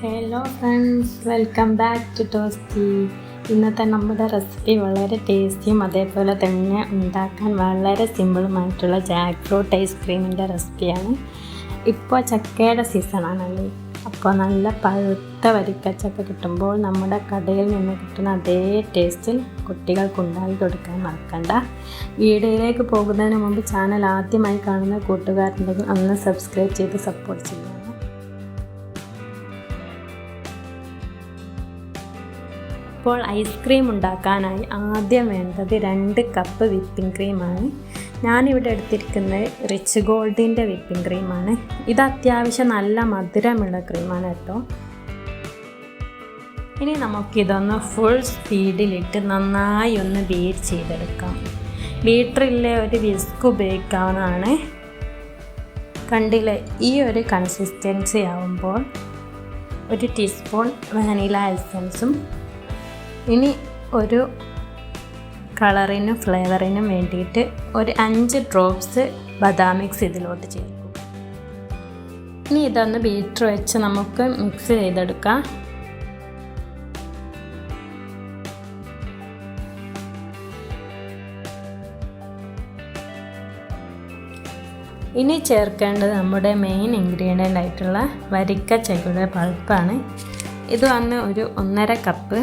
Hello friends, welcome back to Toasty. ഇന്നത്തെ നമ്മുടെ recipe വളരെ ടേസ്റ്റിയും അതേപോലെ തന്നെ ഉണ്ടാക്കാൻ വളരെ സിമ്പിളുമായിട്ടുള്ള ജാക്ക് ഫ്രൂട്ട് ഐസ്ക്രീമിൻ്റെ റെസിപ്പിയാണ്. ഇപ്പോൾ ചക്കയുടെ സീസണാണല്ലേ, അപ്പോൾ നല്ല പഴുത്ത വരിക്കച്ചക്ക കിട്ടുമ്പോൾ നമ്മുടെ കടയിൽ നിന്ന് കിട്ടുന്ന അതേ ടേസ്റ്റിൽ കുട്ടികൾക്ക് ഉണ്ടാക്കി കൊടുക്കാൻ മറക്കണ്ട. വീഡിയോയിലേക്ക് പോകുന്നതിന് മുമ്പ് ചാനൽ ആദ്യമായി കാണുന്ന കൂട്ടുകാരുണ്ടെങ്കിൽ ഒന്ന് സബ്സ്ക്രൈബ് ചെയ്ത് സപ്പോർട്ട് ചെയ്യുക. ഇപ്പോൾ ഐസ്ക്രീം ഉണ്ടാക്കാനായി ആദ്യം വേണ്ടത് 2 കപ്പ് വിപ്പിംഗ് ക്രീമാണ്. ഞാനിവിടെ എടുത്തിരിക്കുന്നത് റിച്ച് ഗോൾഡിൻ്റെ വിപ്പിംഗ് ക്രീമാണ്. ഇത് അത്യാവശ്യം നല്ല മധുരമുള്ള ക്രീമാണ് കേട്ടോ. ഇനി നമുക്കിതൊന്ന് ഫുൾ സ്പീഡിലിട്ട് നന്നായി ഒന്ന് ബീറ്റ് ചെയ്തെടുക്കാം. ബീറ്ററിലെ ഒരു വിസ്ക് ഉപയോഗിക്കാവുന്നതാണ്. കണ്ടില്ലേ, ഈ ഒരു കൺസിസ്റ്റൻസി ആവുമ്പോൾ 1 ടീസ്പൂൺ വാനില എസൻസും ഇനി ഒരു കളറിനും ഫ്ലേവറിനും വേണ്ടിയിട്ട് ഒരു 5 ഡ്രോപ്സ് ബദാം മിക്സ് ഇതിലോട്ട് ചേർക്കും. ഇനി ഇതൊന്ന് ബീറ്റർ വെച്ച് നമുക്ക് മിക്സ് ചെയ്തെടുക്കാം. ഇനി ചേർക്കേണ്ടത് നമ്മുടെ മെയിൻ ഇൻഗ്രീഡിയൻ്റ് ആയിട്ടുള്ള വരിക്കച്ചക്കയുടെ പൾപ്പാണ്. ഇത് വന്ന് ഒരു 1.5 കപ്പ്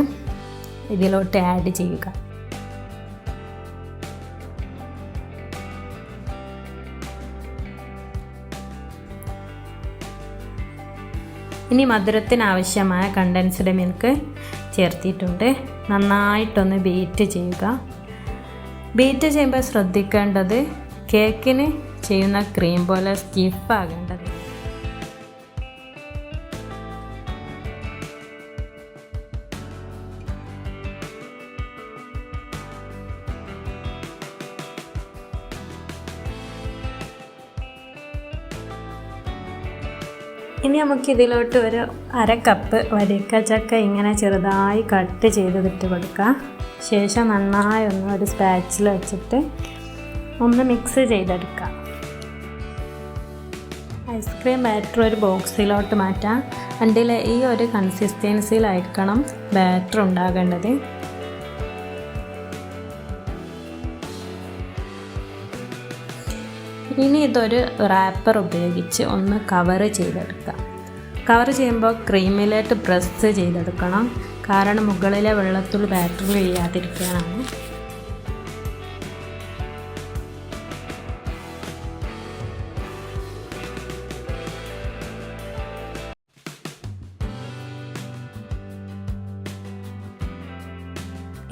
ഇതിലോട്ട് ആഡ് ചെയ്യുക. ഇനി മധുരത്തിന് ആവശ്യമായ കണ്ടൻസ്ഡ് മിൽക്ക് ചേർത്തിട്ടുണ്ട്. നന്നായിട്ടൊന്ന് ബീറ്റ് ചെയ്യുക. ബീറ്റ് ചെയ്യുമ്പോൾ ശ്രദ്ധിക്കേണ്ടത് കേക്കിന് ചെയ്യുന്ന ക്രീം പോലെ സ്റ്റിഫ് ആകേണ്ടത്. ഇനി നമുക്കിതിലോട്ട് ഒരു 1/2 കപ്പ് വരിക്കച്ചക്ക ഇങ്ങനെ ചെറുതായി കട്ട് ചെയ്തിട്ട് കൊടുക്കാം. ശേഷം നന്നായി ഒന്ന് ഒരു സ്പാച്ചിൽ വെച്ചിട്ട് ഒന്ന് മിക്സ് ചെയ്തെടുക്കാം. ഐസ്ക്രീം ബാറ്റർ ഒരു ബോക്സിലോട്ട് മാറ്റാം. അതിൽ ഈ ഒരു കൺസിസ്റ്റൻസിയിലായിരിക്കണം ബാറ്റർ ഉണ്ടാകേണ്ടത്. ഇനി ഇതൊരു റാപ്പർ ഉപയോഗിച്ച് ഒന്ന് കവർ ചെയ്തെടുക്കാം. കവർ ചെയ്യുമ്പോൾ ക്രീമിലേക്ക് പ്രസ് ചെയ്തെടുക്കണം, കാരണം മുകളിലെ വെള്ളത്തിൽ ബാറ്റർ വീഴാതിരിക്കാനാണ്.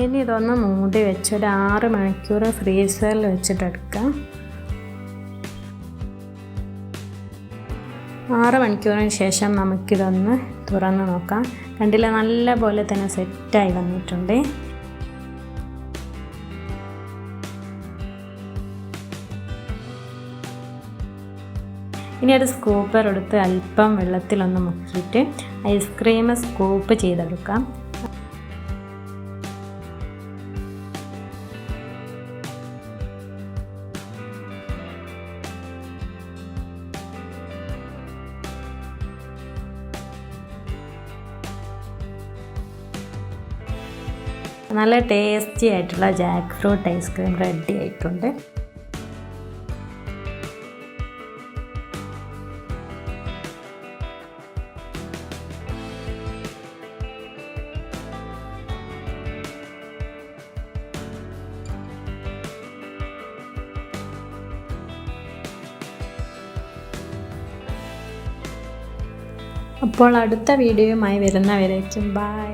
ഇനി ഇതൊന്ന് മൂടി വെച്ച് ഒരു 6 മണിക്കൂർ ഫ്രീസറിൽ വെച്ചിട്ടെടുക്കാം. 6 മണിക്കൂറിന് ശേഷം നമുക്കിതൊന്ന് തുറന്ന് നോക്കാം. കണ്ടില്ല, നല്ല പോലെ തന്നെ സെറ്റായി വന്നിട്ടുണ്ട്. ഇനി ഒരു സ്കൂപ്പർ എടുത്ത് അല്പം വെള്ളത്തിലൊന്ന് മുക്കിയിട്ട് ഐസ്ക്രീം സ്കൂപ്പ് ചെയ്തെടുക്കാം. നല്ല ടേസ്റ്റി ആയിട്ടുള്ള ജാക്ക് ഫ്രൂട്ട് ഐസ്ക്രീം റെഡി ആയിട്ടുണ്ട്. അപ്പോൾ അടുത്ത വീഡിയോയുമായി വരുന്നവരേക്കും ബൈ.